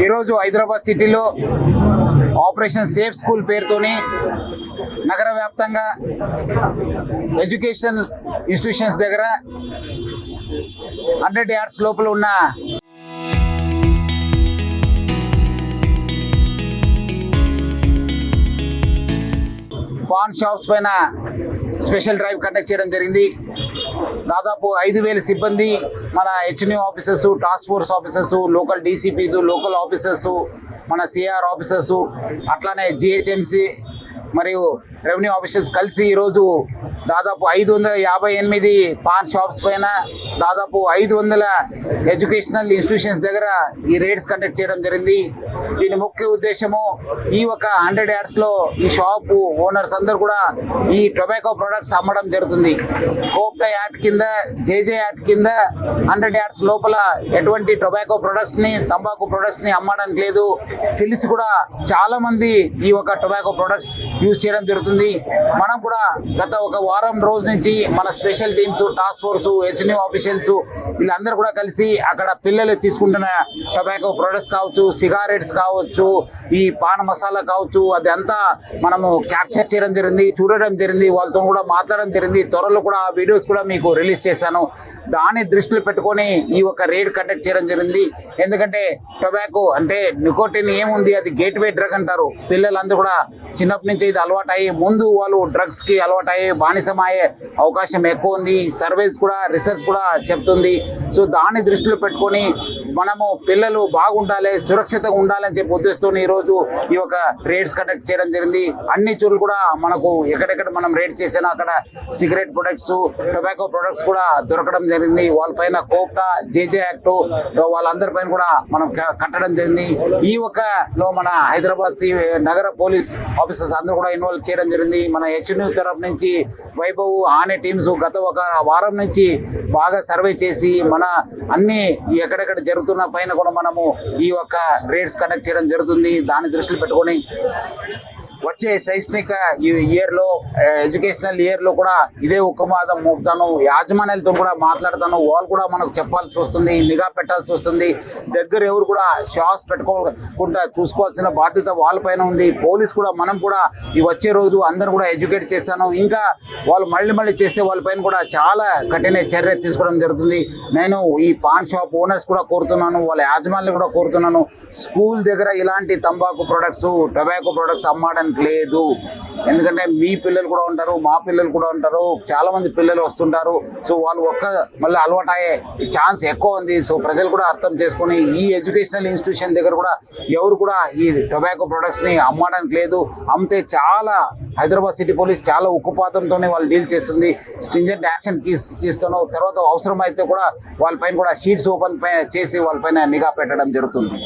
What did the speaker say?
ఈరోజు హైదరాబాద్ సిటీలో operation safe school పేరుతోని నగర వ్యాప్తంగా ఎడ్యుకేషన్ ఇన్స్టిట్యూషన్స్ దగ్గర 100 yards లోపల ఉన్న పాన్ షాప్స్ పైన స్పెషల్ డ్రైవ్ కండక్ట్ చేయడం జరిగింది. దాదాపు 5,000 సిబ్బంది, మన హెచ్ఎన్యూ officers, task force officers, local DCPs, local officers, మన సిఆర్ ఆఫీసర్స్, అట్లానే జిహెచ్ఎంసి మరియు రెవెన్యూ ఆఫీసర్స్ కలిసి ఈరోజు దాదాపు 558 పాన్ షాప్స్ పైన, దాదాపు 500 ఎడ్యుకేషనల్ ఇన్స్టిట్యూషన్స్ దగ్గర ఈ రేడ్స్ కండక్ట్ చేయడం జరిగింది. దీని ముఖ్య ఉద్దేశము ఈ ఒక 100 yards లో ఈ షాపు ఓనర్స్ అందరూ కూడా ఈ టొబాకో ప్రొడక్ట్స్ అమ్మడం జరుగుతుంది. కోప్టా యాక్ట్ కింద, జేజే యాక్ట్ కింద 100 yards లోపల ఎటువంటి టొబాకో ప్రొడక్ట్స్ ని, తంబాకు ప్రొడక్ట్స్ ని అమ్మడానికి లేదు. తెలిసి కూడా చాలా మంది ఈ ఒక టొబాకో ప్రొడక్ట్స్ యూజ్ చేయడం జరుగుతుంది. మనం కూడా గత ఒక వారం రోజు నుంచి మన స్పెషల్ టీమ్స్, టాస్క్ ఫోర్స్, హెచ్ఎన్యూ ఆఫీషియల్స్ వీళ్ళందరూ కూడా కలిసి అక్కడ పిల్లలు తీసుకుంటున్న టొబాకో ప్రొడక్ట్స్ కావచ్చు, సిగారెట్స్ కావచ్చు, ఈ పాన్ మసాలా కావచ్చు, అదంతా మనము క్యాప్చర్ చేయడం జరిగింది, చూడడం జరిగింది, వాళ్ళతో కూడా మాట్లాడడం జరిగింది. త్వరలో కూడా ఆ వీడియోస్ కూడా మీకు రిలీజ్ చేశాను. దాన్ని దృష్టిలో పెట్టుకొని ఈ ఒక రేడ్ కండక్ట్ చేయడం జరిగింది. ఎందుకంటే టొబాకో అంటే నికోటిన్ ఏముంది, అది గేట్వే డ్రగ్ అంటారు. పిల్లలందరూ కూడా చిన్నప్పటి నుంచి ఇది అలవాటు అయ్యి ముందు వాళ్ళు డ్రగ్స్ కి అలవాటు అయ్యే, బానిసం అయ్యే అవకాశం ఎక్కువ ఉంది. సర్వేస్ కూడా, రీసెర్చ్ కూడా చెప్తుంది. సో దాన్ని దృష్టిలో పెట్టుకొని మనము పిల్లలు బాగుండాలి, సురక్షితంగా ఉండాలని చెప్పి ఉద్దేశంతో ఈరోజు ఈ యొక్క రేడ్స్ కండక్ట్ చేయడం జరిగింది. అన్ని చోట్ల కూడా మనకు ఎక్కడెక్కడ మనం రేడ్ చేసినా అక్కడ సిగరెట్ ప్రొడక్ట్స్, టొబాకో ప్రొడక్ట్స్ కూడా దొరకడం జరిగింది. వాళ్ళపైన కోప్టా, జేజే యాక్ట్ వాళ్ళందరి పైన కూడా మనం కట్టడం జరిగింది. ఈ ఒక లో మన హైదరాబాద్ నగర పోలీస్ ఆఫీసర్స్ అందరూ కూడా ఇన్వాల్వ్ చేయడం జరిగింది. మన హెచ్ఎన్యూ తరఫు నుంచి వైభవ్, ఆనే టీమ్స్ గత ఒక వారం నుంచి బాగా సర్వే చేసి మన అన్ని ఎక్కడెక్కడ జరుగుతున్న పైన కూడా మనము ఈ యొక్క రేడ్స్ కండక్ట్ చేయడం జరుగుతుంది. దాన్ని దృష్టిలో పెట్టుకొని వచ్చే శైక్షణిక ఇయర్ లో, ఎడ్యుకేషనల్ ఇయర్ లో కూడా ఇదే ఉక్కుమాదం మోపుతాను. యాజమాన్యాలతో కూడా మాట్లాడతాను. వాళ్ళు కూడా మనకు చెప్పాల్సి వస్తుంది, నిఘా పెట్టాల్సి వస్తుంది. దగ్గర ఎవరు కూడా షాప్స్ పెట్టుకోకుండా చూసుకోవాల్సిన బాధ్యత వాళ్ళపైన ఉంది. పోలీస్ కూడా, మనం కూడా ఈ వచ్చే రోజు అందరూ కూడా ఎడ్యుకేట్ చేస్తాను. ఇంకా వాళ్ళు మళ్ళీ చేస్తే వాళ్ళపైన కూడా చాలా కఠిన చర్య తీసుకోవడం జరుగుతుంది. నేను ఈ పాన్ షాప్ ఓనర్స్ కూడా కోరుతున్నాను, వాళ్ళ యాజమాన్యాలు కూడా కోరుతున్నాను, స్కూల్ దగ్గర ఇలాంటి తంబాకు ప్రొడక్ట్స్, టొబాకో ప్రొడక్ట్స్ అమ్మడానికి లేదు. ఎందుకంటే మీ పిల్లలు కూడా ఉంటారు, మా పిల్లలు కూడా ఉంటారు, చాలా మంది పిల్లలు వస్తుంటారు. సో వాళ్ళు మళ్ళీ అలవాటు అయ్యే ఛాన్స్ ఎక్కువ ఉంది. సో ప్రజలు కూడా అర్థం చేసుకుని ఈ ఎడ్యుకేషనల్ ఇన్స్టిట్యూషన్ దగ్గర కూడా ఎవరు కూడా ఈ టొబాకో ప్రొడక్ట్స్ ని అమ్మడానికి లేదు. అమ్మితే చాలా హైదరాబాద్ సిటీ పోలీస్ చాలా ఉక్కుపాతంతోనే వాళ్ళు డీల్ చేస్తుంది. స్ట్రింజెంట్ యాక్షన్ తీస్తాను. తర్వాత అవసరం అయితే కూడా వాళ్ళపైన కూడా షీట్స్ ఓపెన్ చేసి వాళ్ళపైన నిఘా పెట్టడం జరుగుతుంది.